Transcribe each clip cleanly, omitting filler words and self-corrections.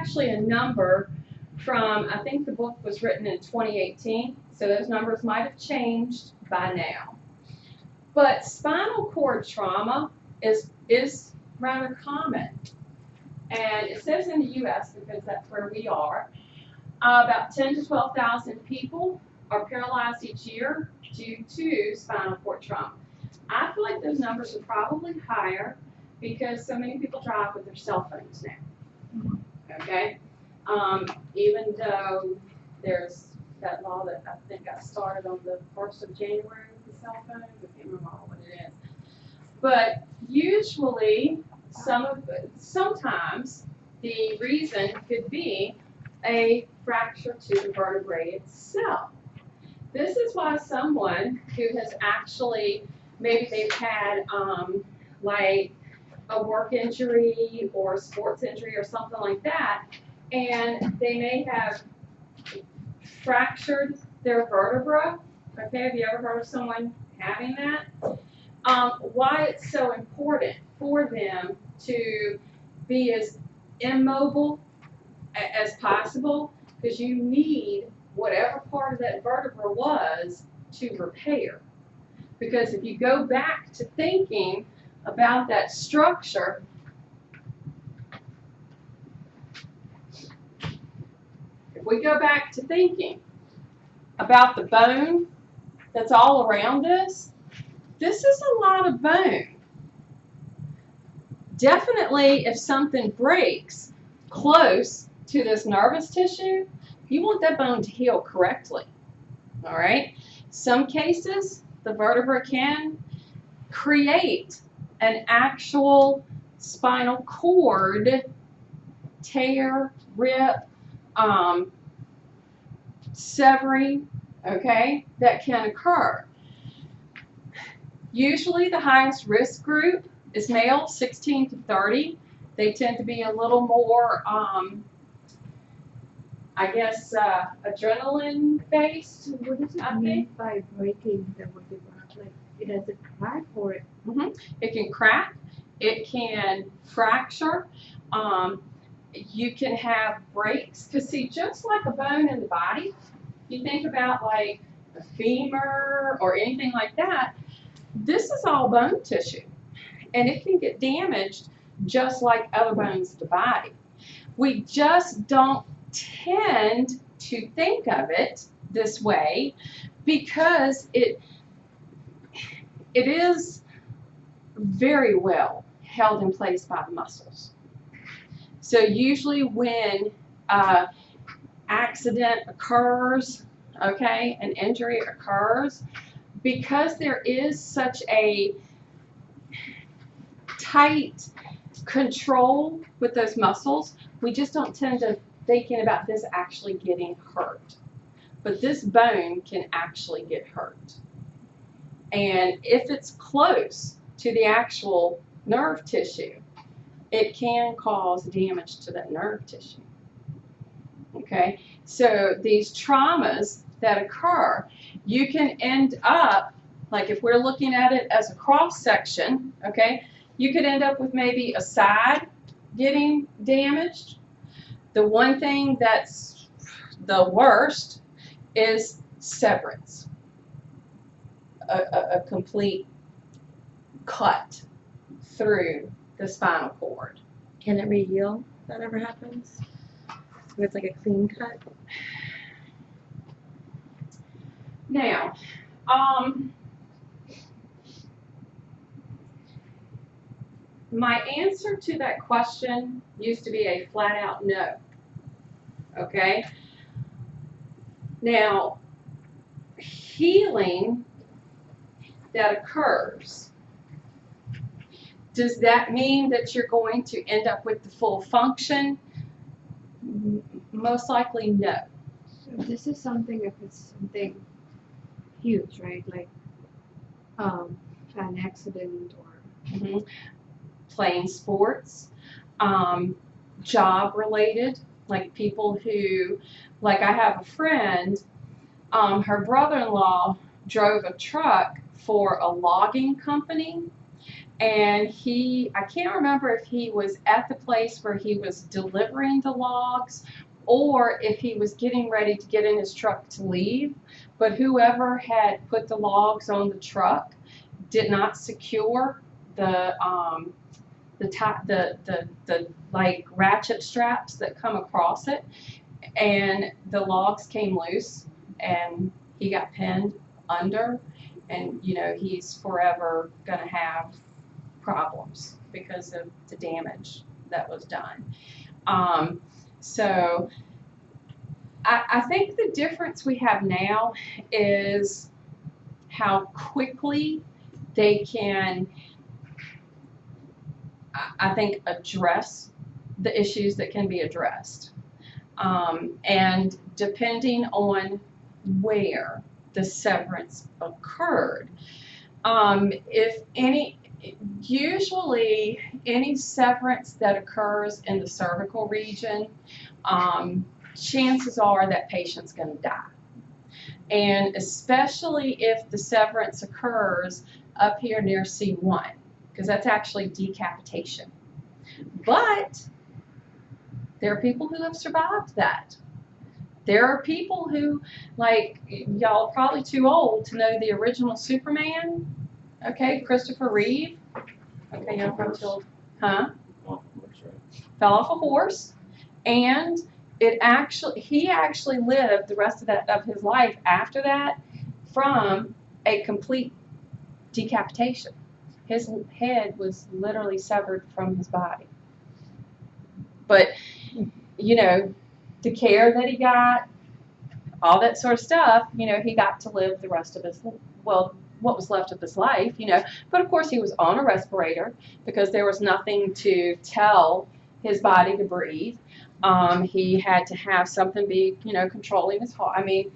actually a number from, I think the book was written in 2018, so those numbers might have changed by now. But spinal cord trauma is rather common. And it says in the U.S., because that's where we are, about 10 to 12,000 people are paralyzed each year due to spinal cord trauma. I feel like those numbers are probably higher because so many people drive with their cell phones now. Okay? Even though there's that law that I think got started on the 1st of January with the cell phone, I can't remember what it is. But usually, sometimes the reason could be a fracture to the vertebrae itself. This is why someone who has actually, maybe they've had like a work injury or a sports injury or something like that, and they may have fractured their vertebra. Okay, have you ever heard of someone having that? Why it's so important for them to be as immobile as possible, because you need whatever part of that vertebra was to repair. Because if you go back to thinking about that structure, if we go back to thinking about the bone that's all around us, this is a lot of bone. Definitely, if something breaks close to this nervous tissue, you want that bone to heal correctly. All right? Some cases, the vertebra can create an actual spinal cord tear, rip, severing, okay, that can occur. Usually the highest risk group is male, 16 to 30. They tend to be a little more, I guess, adrenaline-based. What does it mean by breaking the vertebra? Like, it has a crack or it? It can crack. It can fracture. You can have breaks. Because, see, just like a bone in the body, if you think about, like, a femur or anything like that, this is all bone tissue. And it can get damaged just like other bones of the body. We just don't tend to think of it this way because it is very well held in place by the muscles. So usually when accident occurs, okay, an injury occurs, because there is such a tight control with those muscles, we just don't tend to thinking about this actually getting hurt. But this bone can actually get hurt. And if it's close to the actual nerve tissue, it can cause damage to that nerve tissue. Okay, so these traumas that occur, you can end up, like if we're looking at it as a cross section, okay, you could end up with maybe a side getting damaged. The one thing that's the worst is severance, a complete cut through the spinal cord. Can it re-heal if that ever happens? If it's like a clean cut? Now, my answer to that question used to be a flat-out no. Okay? Now, healing that occurs, does that mean that you're going to end up with the full function? Most likely, no. So this is something, if it's something huge, right? Like an accident or playing sports, job related, like people who, like I have a friend, her brother-in-law drove a truck for a logging company, and I can't remember if he was at the place where he was delivering the logs or if he was getting ready to get in his truck to leave, but whoever had put the logs on the truck did not secure the like ratchet straps that come across it, and the logs came loose and he got pinned under, and you know, he's forever gonna have problems because of the damage that was done. So I think the difference we have now is how quickly they can, I think, address the issues that can be addressed. And depending on where the severance occurred, usually any severance that occurs in the cervical region, chances are that patient's going to die. And especially if the severance occurs up here near C1, because that's actually decapitation. But there are people who have survived that. There are people who, like, y'all are probably too old to know the original Superman, okay, Christopher Reeve. Okay, y'all probably too old. Huh? Fell off a horse, and he actually lived the rest of his life after that from a complete decapitation. His head was literally severed from his body. But, you know, the care that he got, all that sort of stuff, you know, he got to live the rest of his, well, what was left of his life, you know. But of course he was on a respirator because there was nothing to tell his body to breathe. He had to have something be, you know, controlling his heart. I mean,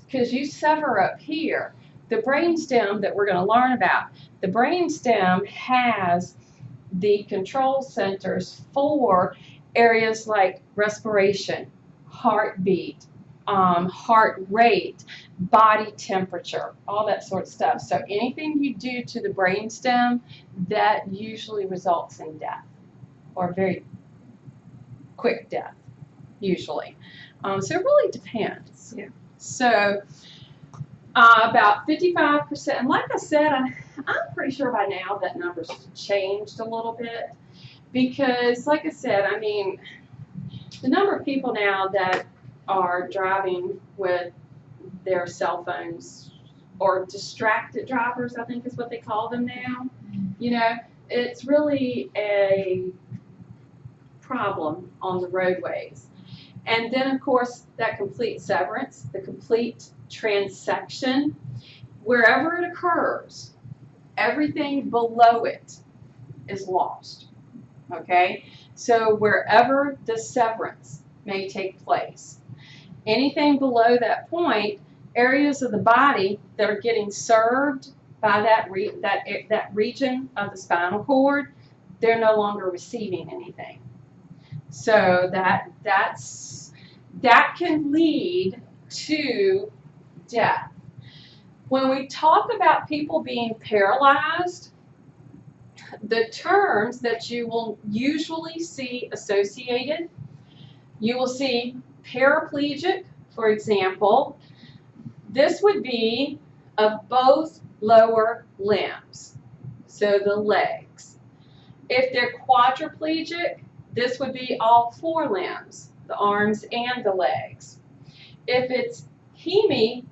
because you sever up here, the brainstem that we're going to learn about, the brainstem has the control centers for areas like respiration, heartbeat, heart rate, body temperature, all that sort of stuff. So anything you do to the brainstem, that usually results in death, or very quick death, usually. So it really depends. Yeah. So about 55%, and like I said, I'm pretty sure by now that number's changed a little bit, because like I said, I mean, the number of people now that are driving with their cell phones, or distracted drivers, I think is what they call them now, you know, it's really a problem on the roadways. And then of course that complete severance, the complete transection, wherever it occurs, everything below it is lost. Okay, so wherever the severance may take place, anything below that point, areas of the body that are getting served by that region of the spinal cord, they're no longer receiving anything. So that can lead to death. When we talk about people being paralyzed, the terms that you will usually see associated, you will see paraplegic, for example. This would be of both lower limbs, so the legs. If they're quadriplegic, this would be all four limbs, the arms and the legs. If it's hemiplegic,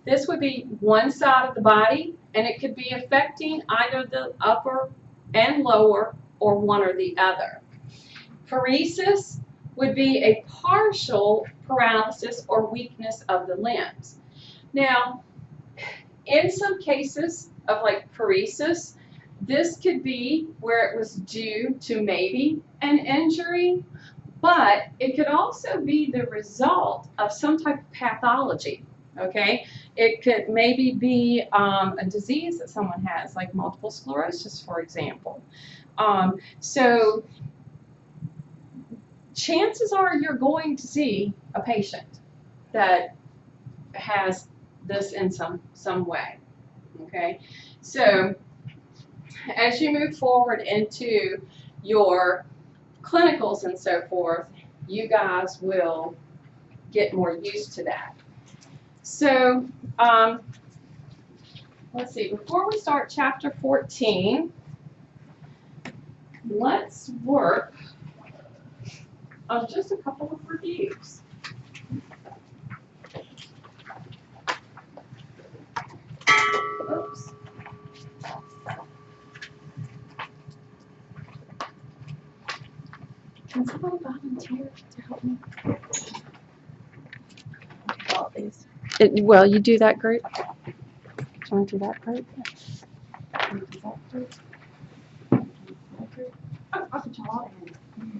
this would be one side of the body, and it could be affecting either the upper and lower, or one or the other. Paresis would be a partial paralysis or weakness of the limbs. Now, in some cases of like paresis, this could be where it was due to maybe an injury, but it could also be the result of some type of pathology. Okay, it could maybe be a disease that someone has, like multiple sclerosis, for example. So chances are you're going to see a patient that has this in some way. Okay, So as you move forward into your clinicals and so forth, you guys will get more used to that. So let's see, before we start chapter 14, let's work on just a couple of reviews. Oops. Can somebody volunteer to help me? All these. Well, you do that group. Do you want to do that group? You do that group? Oh, I'll put y'all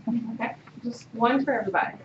in. Okay, just one for everybody.